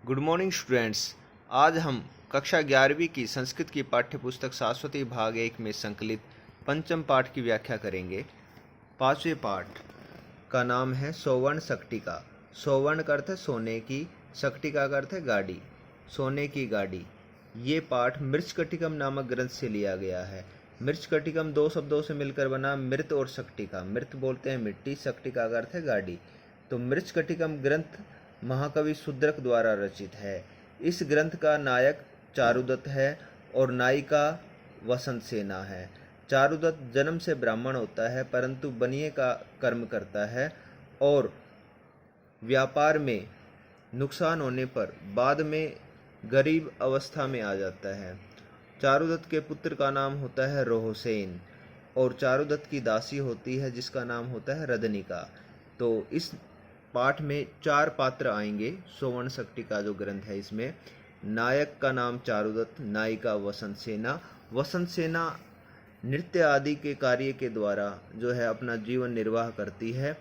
Good morning students. आज हम कक्षा 11वीं की संस्कृत की पाठ्य पुस्तक शाश्वती भाग 1 में संकलित पंचम पाठ की व्याख्या करेंगे। पांचवें पाठ का नाम है सौवर्ण सक्टिका। सौवर्ण का अर्थ है सोने की, सक्टिका का अर्थ है गाड़ी, सोने की गाड़ी। ये पाठ मृच्छकटिकम नामक ग्रंथ से लिया गया है। मृच्छकटिकम दो शब्दों से मिलकर बना, मृत और सक्टिका। मृत बोलते हैं मिट्टी, सक्टिका का अर्थ है गाड़ी। तो मृच्छकटिकम ग्रंथ महाकवि शूद्रक द्वारा रचित है। इस ग्रंथ का नायक चारुदत्त है और नायिका वसंत सेना है। चारुदत्त जन्म से ब्राह्मण होता है, परंतु बनिए का कर्म करता है और व्यापार में नुकसान होने पर बाद में गरीब अवस्था में आ जाता है। चारुदत्त के पुत्र का नाम होता है रोहसेन और चारुदत्त की दासी होती है जिसका नाम होता है रदनिका। तो इस पाठ में 4 पात्र आएंगे। सौवर्ण सक्टिका जो ग्रंथ है इसमें नायक का नाम चारुदत्त, नायिका वसंत सेना। वसंत सेना नृत्य आदि के कार्य के द्वारा जो है अपना जीवन निर्वाह करती है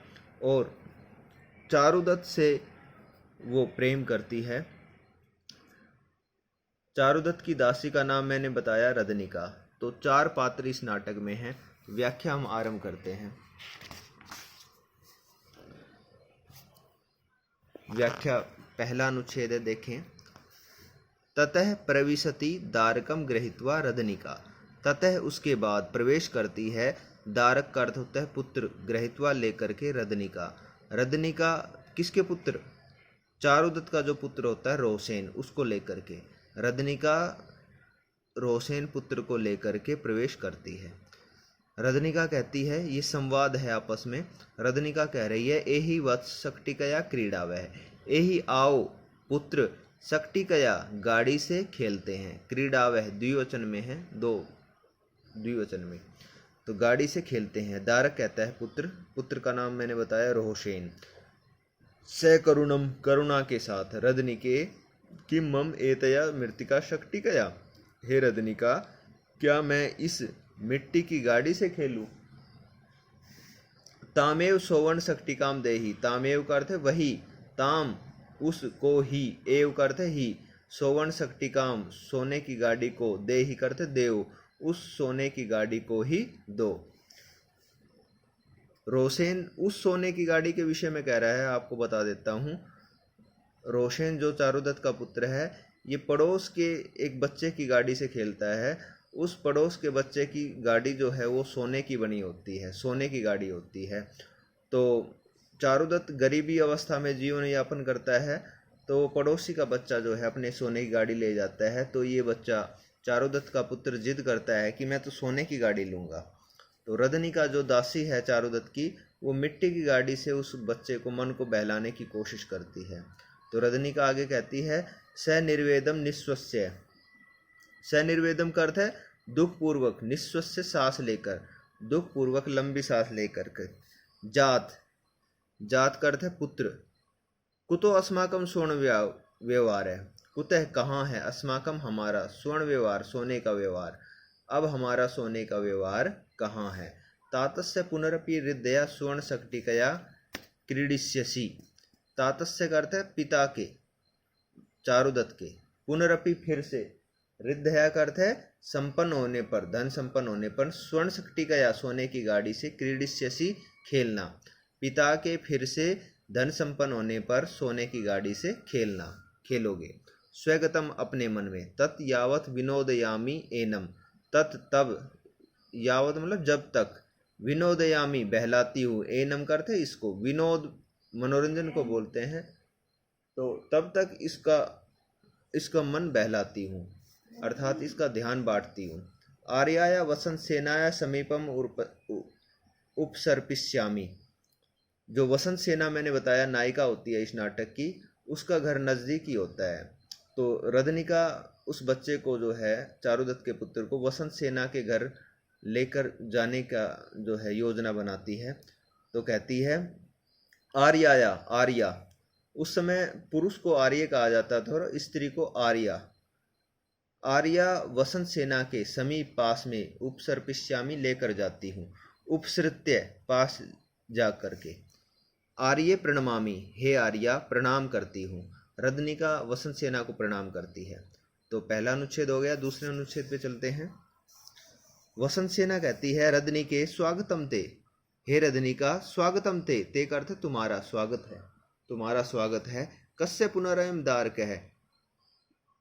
और चारुदत्त से वो प्रेम करती है। चारुदत्त की दासी का नाम मैंने बताया रदनिका। तो 4 पात्र इस नाटक में हैं। व्याख्या हम आरंभ करते हैं। व्याख्या पहला अनुच्छेद है, देखें। ततः प्रविशति दारकम गृहीत्वा रदनिका। ततः उसके बाद प्रवेश करती है, दारक का अर्थ होता है पुत्र, गृहीत्वा लेकर के रदनिका। रदनिका किसके पुत्र? चारुदत्त का जो पुत्र होता है रोहसेन, उसको लेकर के रदनिका रोहसेन पुत्र को लेकर के प्रवेश करती है। रदनिका कहती है, ये संवाद है आपस में। रदनिका कह रही है, एहि वत्स सक्टिकया क्रीड़ा वह, एहि आओ पुत्र सक्टिकया गाड़ी से खेलते हैं। क्रीड़ा वह द्विवचन में है, दो द्विवचन में, तो गाड़ी से खेलते हैं। दारक कहता है पुत्र, पुत्र का नाम मैंने बताया रोहसेन। स करुणम करुणा के साथ, रदनिके किम मम एतया मृतिका सक्टिकया, हे रदनिका क्या मैं इस मिट्टी की गाड़ी से खेलूं? तामेव सौवर्ण सक्टिकाम देही, तामेव का अर्थ है वही, ताम उसको ही, एव का अर्थ है ही, सौवर्ण सक्टिकाम सोने की गाड़ी को, देही का अर्थ है देव, उस सोने की गाड़ी को ही दो। रोहसेन उस सोने की गाड़ी के विषय में कह रहा है, आपको बता देता हूँ। रोहसेन जो चारुदत्त का पुत्र है, ये पड़ोस के एक बच्चे की गाड़ी से खेलता है। उस पड़ोस के बच्चे की गाड़ी जो है वो सोने की बनी होती है, सोने की गाड़ी होती है। तो चारुदत्त गरीबी अवस्था में जीवन यापन करता है, तो पड़ोसी का बच्चा जो है अपने सोने की गाड़ी ले जाता है। तो ये बच्चा चारुदत्त का पुत्र जिद करता है कि मैं तो सोने की गाड़ी लूँगा। तो रदनिका जो दासी है चारुदत्त की, वो मिट्टी की गाड़ी से उस बच्चे को, मन को बहलाने की कोशिश करती है। तो रदनिका आगे कहती है, स निर्वेदम निस्वस्य। स निर्वेदम का अर्थ है दुख पूर्वक, निस्वस्य सांस लेकर, दुख पूर्वक लंबी सांस लेकर के। जात, जात का अर्थ है पुत्र। कुतो अस्माकम स्वर्ण व्यवहार है, कुतः कहाँ है, अस्माकम हमारा, स्वर्ण व्यवहार सोने का व्यवहार, अब हमारा सोने का व्यवहार कहाँ है। तातस्य पुनरपि हृदया स्वर्ण सक्टिकया क्रीडिष्यसि। तातस्य का अर्थ है पिता के, चारुदत्त के, पुनरपि फिर से, हृदया का अर्थ है संपन्न होने पर, धन संपन्न होने पर, स्वर्ण सक्टिकया सोने की गाड़ी से, क्रीडिष्यसि खेलना, पिता के फिर से धन संपन्न होने पर सोने की गाड़ी से खेलना, खेलोगे। स्वगतम अपने मन में, तत् यावत विनोदयामी एनम, तत् तब, यावत मतलब जब तक, विनोदयामी बहलाती हूँ, एनम का अर्थ है इसको, विनोद मनोरंजन को बोलते हैं, तो तब तक इसका मन बहलाती हूँ, अर्थात इसका ध्यान बांटती हूँ। आर्याया वसंत सेनाया समीपम उपसर्पिष्यामी। जो वसंत सेना मैंने बताया नायिका होती है इस नाटक की, उसका घर नज़दीक ही होता है। तो रदनिका उस बच्चे को जो है, चारुदत्त के पुत्र को वसंत सेना के घर लेकर जाने का जो है योजना बनाती है। तो कहती है, आर्याया, आर्या, उस समय पुरुष को आर्य कहा जाता था और स्त्री को आर्या। आर्या वसंत सेना के समीप पास में, उपसर्पिष्यामी लेकर जाती हूँ, उपसृत्य पास जा करके, आर्य प्रणमामि, हे आर्या प्रणाम करती हूँ, रदनिका वसंत सेना को प्रणाम करती है। तो पहला अनुच्छेद हो गया। दूसरे अनुच्छेद पे चलते हैं। वसंत सेना कहती है रदनिके स्वागतम ते, हे रदनिका स्वागतम ते का अर्थ तुम्हारा स्वागत है, तुम्हारा स्वागत है। कस्य पुनरयम दारक है,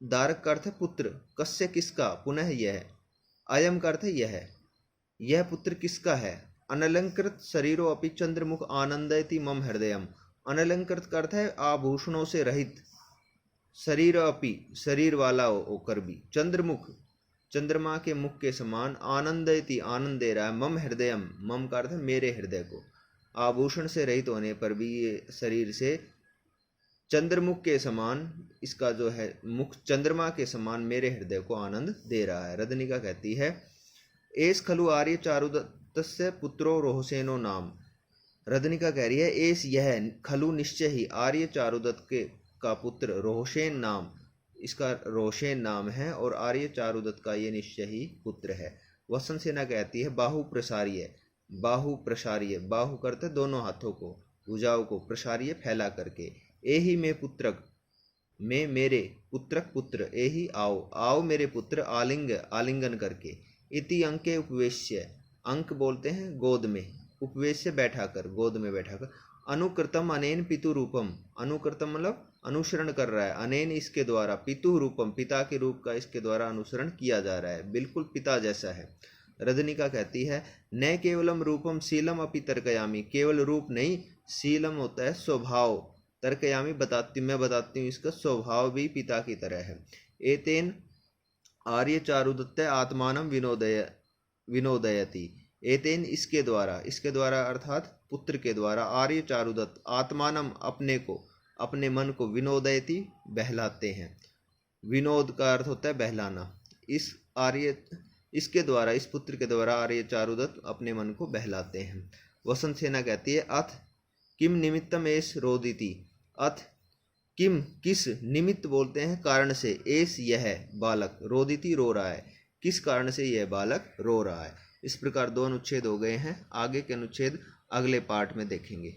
दारक का अर्थ पुत्र, कस्य किसका, पुनः यह, अयम का अर्थ यह पुत्र किसका है। अनलंकृत शरीरो अपि चंद्रमुख आनंदयति मम हृदयम, अनलंकृत का अर्थ है आभूषणों से रहित, शरीर अपि शरीर वाला होकर भी, चंद्रमुख चंद्रमा के मुख के समान, आनंदयति आनंद दे रहा है, मम हृदयम मम का अर्थ है मेरे हृदय को, आभूषण से रहित होने पर भी ये शरीर से चंद्रमुख के समान, इसका जो है मुख चंद्रमा के समान मेरे हृदय को आनंद दे रहा है। रदनिका कहती है एस खलु आर्य चारुदत्तस्य पुत्रो रोहसेनो नाम, रदनिका कह रही है एस यह, खलु निश्चय ही, आर्य चारुदत्त के का पुत्र रोहसेन नाम, इसका रोशेन नाम है और आर्य चारुदत्त का ये निश्चय ही पुत्र है। वसंत सेना कहती है बाहु प्रसारिय, बाहु प्रसारिय, बाहु करते दोनों हाथों को, भुजाओं को, प्रसारिय फैला करके, एही में पुत्रक, में मेरे, पुत्रक पुत्र, एही आओ, आओ मेरे पुत्र, आलिंग आलिंगन करके, इति अंके उपवेश्य, अंक बोलते हैं गोद में, उपवेश्य बैठा कर, गोद में बैठा कर, अनुकृतम अनेन पितु रूपम, अनुकृतम मतलब अनुसरण कर रहा है, अनेन इसके द्वारा, पितु रूपम पिता के रूप का इसके द्वारा अनुसरण किया जा रहा है, बिल्कुल पिता जैसा है। रदनिका कहती है न केवलम रूपम शीलम अपि तर्कयामी, केवल रूप नहीं शीलम होता है स्वभाव, तर्कयामी मैं बताती हूँ इसका स्वभाव भी पिता की तरह है। एतेन आर्य चारुदत्त आत्मानम विनोदयति, एतेन इसके द्वारा अर्थात पुत्र के द्वारा, आर्य चारुदत्त आत्मानम अपने को, अपने मन को, विनोदयति बहलाते हैं, विनोद का अर्थ होता है बहलाना, इसके द्वारा, इस पुत्र के द्वारा आर्य चारुदत्त अपने मन को बहलाते हैं। वसंत सेना कहती है अथ किम निमित्तम एस रोदिति, अथ किम किस, निमित्त बोलते हैं कारण से, एस यह बालक, रोदिति रो रहा है, किस कारण से यह बालक रो रहा है। इस प्रकार दो अनुच्छेद हो गए हैं। आगे के अनुच्छेद अगले पार्ट में देखेंगे।